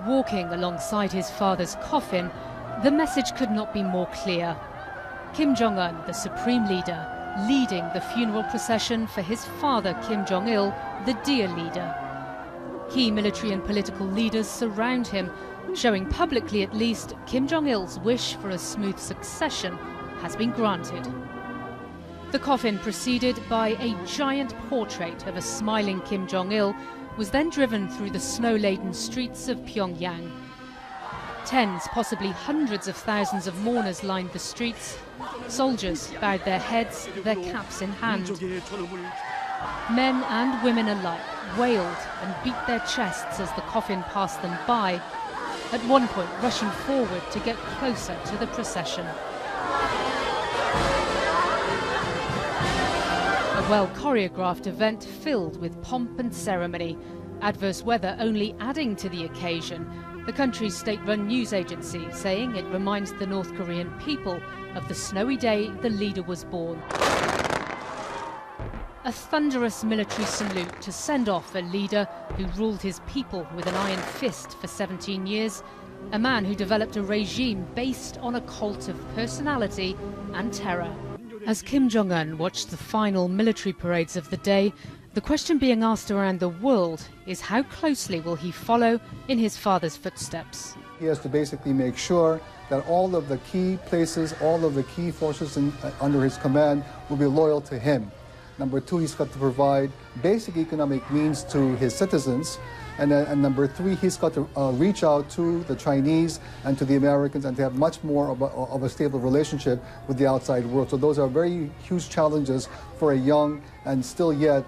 Walking alongside his father's coffin, the message could not be more clear. Kim Jong-un, the supreme leader, leading the funeral procession for his father Kim Jong-il, the dear leader. Key military and political leaders surround him, showing publicly at least Kim Jong-il's wish for a smooth succession has been granted. The coffin, preceded by a giant portrait of a smiling Kim Jong-il, was then driven through the snow-laden streets of Pyongyang. Tens, possibly hundreds of thousands of mourners lined the streets. Soldiers bowed their heads, their caps in hand. Men and women alike wailed and beat their chests as the coffin passed them by, at one point rushing forward to get closer to the procession. A well-choreographed event filled with pomp and ceremony, adverse weather only adding to the occasion, the country's state-run news agency saying it reminds the North Korean people of the snowy day the leader was born. A thunderous military salute to send off a leader who ruled his people with an iron fist for 17 years, a man who developed a regime based on a cult of personality and terror. As Kim Jong-un watched the final military parades of the day, the question being asked around the world is how closely will he follow in his father's footsteps? He has to basically make sure that all of the key places, all of the key forces under his command will be loyal to him. Number two, he's got to provide basic economic means to his citizens. And number three, he's got to reach out to the Chinese and to the Americans and to have much more of a stable relationship with the outside world. So those are very huge challenges for a young and still yet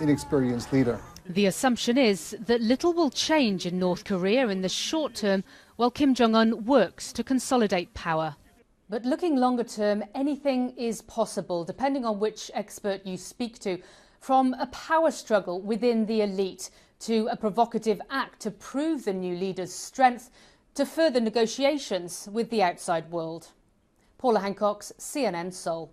inexperienced leader. The assumption is that little will change in North Korea in the short term while Kim Jong-un works to consolidate power. But looking longer term, anything is possible, depending on which expert you speak to, from a power struggle within the elite to a provocative act to prove the new leader's strength, to further negotiations with the outside world. Paula Hancock's CNN Seoul.